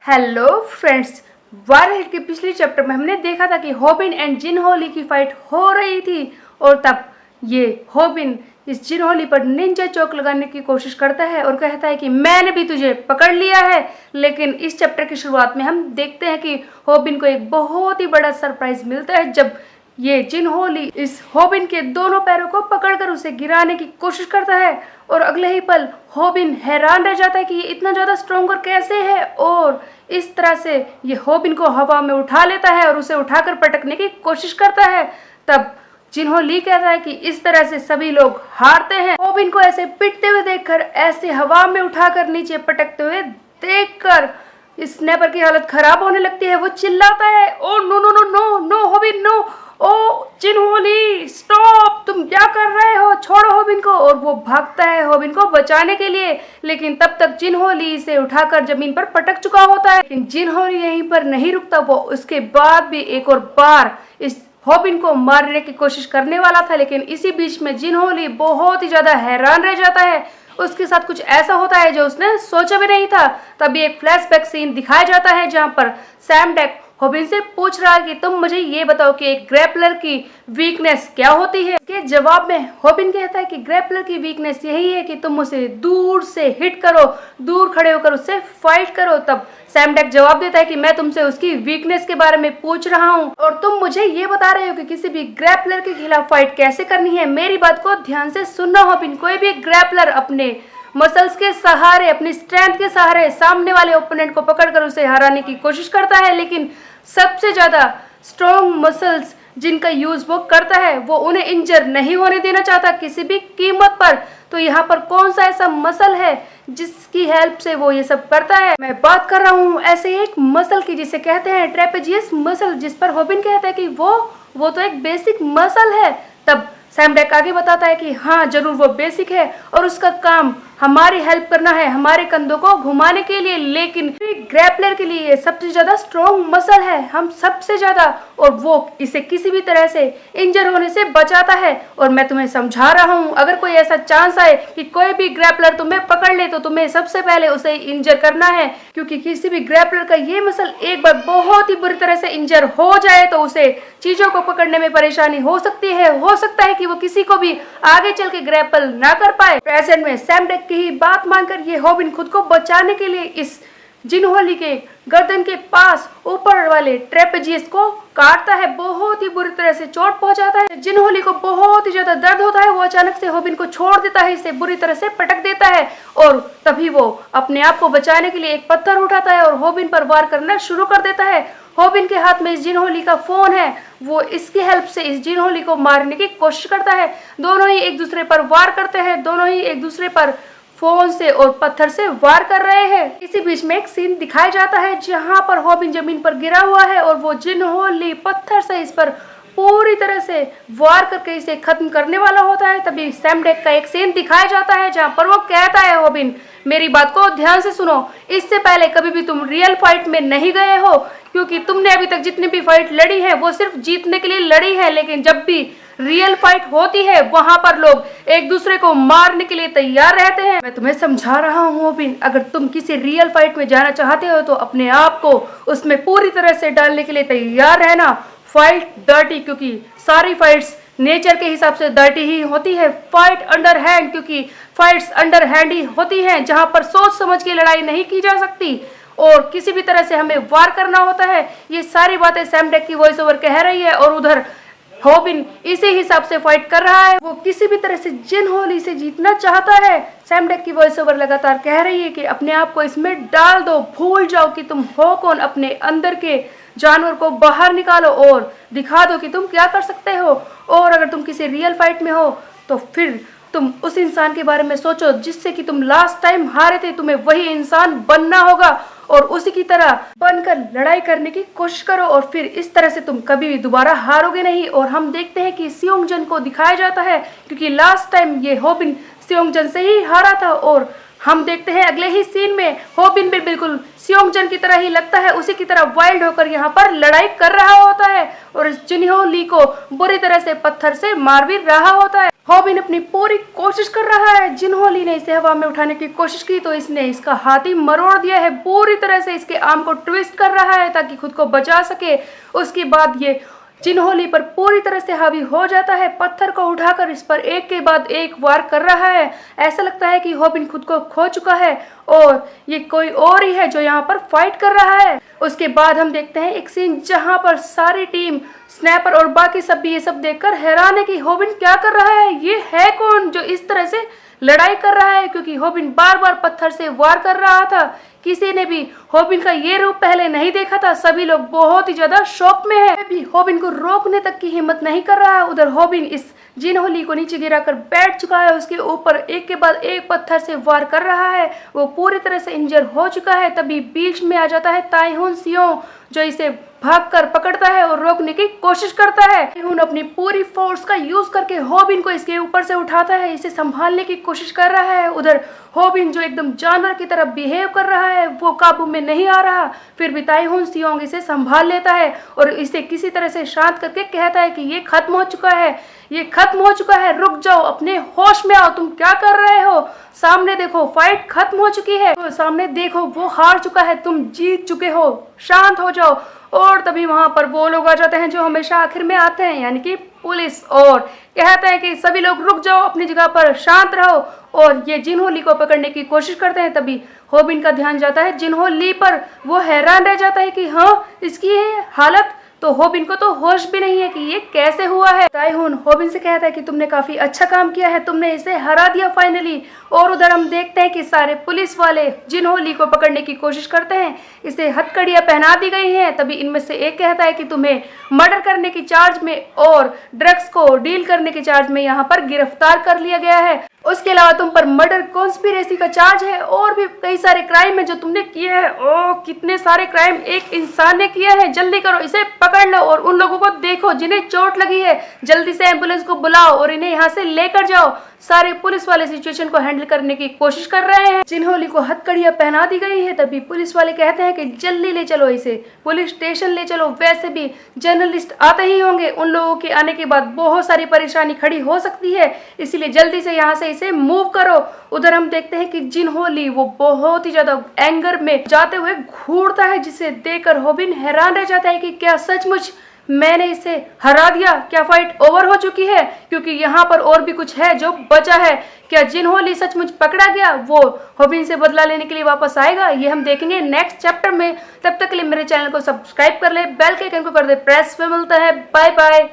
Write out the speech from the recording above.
Hello friends, वारहिट के पिछले chapter में हमने देखा था कि होबिन एंड जिनहोली की फाइट हो रही थी और तब ये होबिन इस जिनहोली पर निंजा चौक लगाने की कोशिश करता है और कहता है कि मैंने भी तुझे पकड़ लिया है। लेकिन इस चैप्टर की शुरुआत में हम देखते हैं कि होबिन को एक बहुत ही बड़ा सरप्राइज मिलता है जब ये जिनहोली इस होबिन के दोनों पैरों को पकड़कर उसे गिराने की कोशिश करता है और अगले ही पल होबिन हैरान रह जाता है कि ये इतना ज़्यादा स्ट्रॉन्गर कैसे है और इस तरह से ये होबिन को हवा में उठा लेता है और उसे उठाकर पटकने की कोशिश करता है। तब जिनहोली कहता है कि इस तरह से सभी लोग हारते हैं। होबिन को ऐसे पिटते हुए देखकर, ऐसे हवा में उठाकर नीचे पटकते हुए देखकर इस स्नैपर की हालत खराब होने लगती है। वो चिल्लाता है, oh no no no no no होबिन नो, ओ जिनहोली स्टॉप, तुम क्या कर रहे हो, छोड़ो होबिन को। और वो भागता है होबिन को बचाने के लिए, लेकिन तब तक जिनहोली इसे उठाकर जमीन पर पटक चुका होता है। लेकिन जिनहोली यहीं पर नहीं रुकता, वो उसके बाद भी एक और बार इस होबिन को मारने की कोशिश करने वाला था। लेकिन इसी बीच में जिनहोली बहुत ही ज्यादा हैरान रह जाता है। उसके साथ कुछ ऐसा होता है जो उसने सोचा भी नहीं था। तभी एक फ्लैशबैक सीन दिखाया जाता है जहां पर सैम डेक होबिन से पूछ रहा है कि तुम मुझे ये बताओ कि एक ग्रैपलर की वीकनेस क्या होती है। के जवाब में होबिन कहता है कि ग्रैपलर की वीकनेस यही है कि तुम उसे दूर से हिट करो, दूर खड़े होकर उससे फाइट करो। तब सैम डेक जवाब देता है कि मैं तुमसे उसकी वीकनेस के बारे में पूछ रहा हूँ और तुम मुझे ये बता रहे हो कि किसी भी ग्रैपलर के खिलाफ फाइट कैसे करनी है। मेरी बात को ध्यान से सुनना होबिन, कोई भी ग्रैपलर अपने मसल्स के सहारे, अपनी स्ट्रेंथ के सहारे सामने वाले ओपोनेंट को पकड़कर उसे हराने की कोशिश करता है। लेकिन सबसे ज्यादा स्ट्रॉन्ग मसल्स जिनका यूज वो करता है, वो उन्हें इंजर नहीं होने देना चाहता किसी भी कीमत पर। तो यहाँ पर कौन सा ऐसा मसल है जिसकी हेल्प से वो ये सब करता है? मैं बात कर रहा हूँ ऐसे एक मसल की जिसे कहते हैं ट्रेपेजियस मसल, जिस पर होबिन कहता है कि वो तो एक बेसिक मसल है। तब सैम डेक आगे बताता है कि हाँ जरूर वो बेसिक है और उसका काम हमारी हेल्प करना है, हमारे कंधों को घुमाने के लिए। लेकिन ग्रैपलर के लिए सबसे ज्यादा स्ट्रॉन्ग मसल है, हम सबसे ज्यादा, और वो इसे किसी भी तरह से इंजर होने से बचाता है। और मैं तुम्हें समझा रहा हूँ, अगर कोई ऐसा चांस आए कि कोई भी ग्रैपलर तुम्हें पकड़ ले तो तुम्हें सबसे पहले उसे इंजर करना है, क्योंकि किसी भी ग्रैपलर का ये मसल एक बार बहुत ही बुरी तरह से इंजर हो जाए तो उसे चीजों को पकड़ने में परेशानी हो सकती है। हो सकता है कि वो किसी को भी आगे चल के ग्रैपल ना कर पाए। प्रेजेंट में सैम डेक की ही बात मानकर ये होबिन खुद को बचाने के लिए इस जिनहोली के गर्दन के पास ऊपर वाले ट्रेपेजियस को काटता है, बहुत ही बुरी तरह से चोट पहुंचाता है। जिनहोली को बहुत ही ज्यादा दर्द होता है। वो अचानक से होबिन को छोड़ देता है, इसे बुरी तरह से पटक देता है और तभी वो अपने आप को बचाने के लिए एक पत्थर उठाता है और होबिन पर वार करना शुरू कर देता है। होबिन के हाथ में इस जिनहोली का फोन है, वो इसकी हेल्प से इस जिनहोली को मारने की कोशिश करता है। दोनों ही एक दूसरे पर वार करते हैं, दोनों ही एक दूसरे पर फोन से और पत्थर से वार कर रहे हैं। इसी बीच में एक सीन दिखाया जाता है जहां पर होबिन जमीन पर गिरा हुआ है और वो जिनहोली पत्थर से इस पर पूरी तरह से वार करके इसे खत्म करने वाला होता है। तभी सैम डेक का एक सीन दिखाया जाता है जहां पर वो कहता है, होबिन मेरी बात को ध्यान से सुनो, इससे पहले कभी भी तुम रियल फाइट में नहीं गए हो, क्योंकि तुमने अभी तक जितनी भी फाइट लड़ी है वो सिर्फ जीतने के लिए लड़ी है। लेकिन जब भी रियल फाइट होती है वहां पर लोग एक दूसरे को मारने के लिए तैयार रहते हैं। मैं तुम्हें समझा रहा हूँ होबिन, अगर तुम किसी रियल फाइट में जाना चाहते हो तो अपने आप को उसमें पूरी तरह से डालने के लिए तैयार रहना। फाइट डर्टी, क्योंकि सारी फाइट्स नेचर के हिसाब से डर्टी ही होती है। फाइट अंडर हैंड, क्योंकि फाइट्स अंडर हैंड ही होती हैं जहां पर सोच समझ के लड़ाई नहीं की जा सकती और किसी भी तरह से हमें वार करना होता है। ये सारी बातें सैम डेक की वॉइस ओवर कह रही है और उधर होबिन इसी हिसाब से फाइट कर रहा है। वो किसी भी तरह से जिनहोली से जीतना चाहता है। सैम डेक की वॉइस ओवर लगातार कह रही है कि अपने आप को इसमें डाल दो, भूल जाओ कि तुम हो कौन, अपने अंदर के जानवर को बाहर निकालो और दिखा दो कि तुम क्या कर सकते हो। और अगर तुम किसी रियल फाइट में हो तो फिर तुम उस इंसान के बारे में सोचो जिससे कि तुम लास्ट टाइम हारे थे, तुम्हें वही इंसान बनना होगा और उसी की तरह बनकर लड़ाई करने की कोशिश करो और फिर इस तरह से तुम कभी भी दोबारा हारोगे नहीं। और हम देखते हैं कि सियोंगजन को दिखाया जाता है, क्योंकि लास्ट टाइम ये होबिन सियोंगजन से ही हारा था और हम देखते हैं अगले ही सीन में होबिन भी बिल्कुल सियोंगजन की तरह ही लगता है, उसी की तरह वाइल्ड होकर यहाँ पर लड़ाई कर रहा होता है और इस जिनहोली को बुरी तरह से पत्थर से मार भी रहा होता है। हॉबिन अपनी पूरी कोशिश कर रहा है। जिनहोली ने इसे हवा में उठाने की कोशिश की तो इसने इसका हाथ ही मरोड़ दिया है। पूरी तरह से इसके आर्म को ट्विस्ट कर रहा है ताकि खुद को बचा सके। उसके बाद ये जिनहोली पर पूरी तरह से हावी हो जाता है। पत्थर को उठाकर इस पर एक के बाद एक वार कर रहा है। ऐसा लगता है कि हॉबिन खुद को खो चुका है और ये कोई और ही है जो यहाँ पर फाइट कर रहा है। उसके बाद हम देखते हैं एक सीन जहाँ पर सारी टीम स्नैपर और बाकी सब भी ये सब देखकर हैरान है कि हॉबिन क्या कर रहा है, ये है कौन जो इस तरह से लड़ाई कर रहा है, क्योंकि हॉबिन बार बार पत्थर से वार कर रहा था। किसी ने भी हॉबिन का ये रूप पहले नहीं देखा था। सभी लोग बहुत ही ज्यादा शॉक में है। भी हॉबिन को रोकने तक की हिम्मत नहीं कर रहा है। उधर हॉबिन इस जिनहोली को नीचे गिराकर बैठ चुका है। उसके ऊपर एक के बाद एक पत्थर से वार कर रहा है। वो पूरी तरह से इंजर हो चुका है। तभी बीच में आ जाता है ताइहुन सियोंग जो इसे भागकर पकड़ता है और रोकने की कोशिश करता है। ताइहुन अपनी पूरी फोर्स का यूज करके हॉबिन को इसके ऊपर से उठाता है, इसे संभालने की कोशिश कर रहा है। उधर हॉबिन जो एकदम जानवर की तरह बिहेव कर रहा है वो काबू में नहीं आ रहा। फिर भी ताइहुन सियोंग इसे संभाल लेता है और इसे किसी तरह से शांत करके कहता है कि ये खत्म हो चुका है, ये खत्म हो चुका है, रुक जाओ, अपने होश में आओ, तुम क्या कर रहे हो, सामने देखो फाइट खत्म हो चुकी है, तो सामने देखो वो हार चुका है, तुम जीत चुके हो, शांत हो जाओ। और तभी वहां पर वो लोग आ जाते हैं जो हमेशा आखिर में आते हैं, यानी कि पुलिस, और कहते हैं कि सभी लोग रुक जाओ, अपनी जगह पर शांत रहो। और ये जिनहोली को पकड़ने की कोशिश करते हैं। तभी हॉबिन का ध्यान जाता है जिनहोली पर। वो हैरान रह जाता है कि हाँ, इसकी ये हालत, तो हॉबिन को तो होश भी नहीं है कि ये कैसे हुआ है। ताइहुन हॉबिन से कहता है कि तुमने काफी अच्छा काम किया है, तुमने इसे हरा दिया फाइनली। और उधर हम देखते हैं कि सारे पुलिस वाले जिनहोली को पकड़ने की कोशिश करते हैं। इसे हथकड़ियां पहना दी गई हैं। तभी इनमें से एक कहता है कि तुम्हें मर्डर करने की चार्ज में और ड्रग्स को डील करने के चार्ज में यहाँ पर गिरफ्तार कर लिया गया है। उसके अलावा तुम पर मर्डर कॉन्स्पिरेसी का चार्ज है और भी कई सारे क्राइम है जो तुमने किए हैं। ओह, कितने सारे क्राइम एक इंसान ने किए हैं, जल्दी करो, इसे पकड़ लो और उन लोगों को देखो जिन्हें चोट लगी है, जल्दी से एम्बुलेंस को बुलाओ और इन्हें यहाँ से लेकर जाओ। सारे पुलिस वाले सिचुएशन को हैंडल करने की कोशिश कर रहे हैं। जिनहोली को हथकड़ियां पहना दी गई है। तभी पुलिस वाले कहते हैं कि जल्दी ले चलो, इसे पुलिस स्टेशन ले चलो। वैसे भी जर्नलिस्ट आते ही होंगे, उन लोगों के आने के बाद बहुत सारी परेशानी खड़ी हो सकती है, इसीलिए जल्दी से यहाँ से इसे मूव करो। उधर हम देखते हैं कि जिनहोली वो बहुत ही ज्यादा एंगर में जाते हुए घूरता है, जिसे देखकर हॉबिन हैरान रह जाता है कि क्या सचमुच मैंने इसे हरा दिया, क्या फाइट ओवर हो चुकी है, क्योंकि यहाँ पर और भी कुछ है जो बचा है। क्या जिनहोली सचमुच पकड़ा गया, वो हॉबिन से बदला लेने के लिए वापस आएगा, ये हम देखेंगे नेक्स्ट चैप्टर में। तब तक के लिए मेरे चैनल को सब्सक्राइब कर ले, बेल के आइकन को कर दे प्रेस। पे मिलता है, बाय बाय।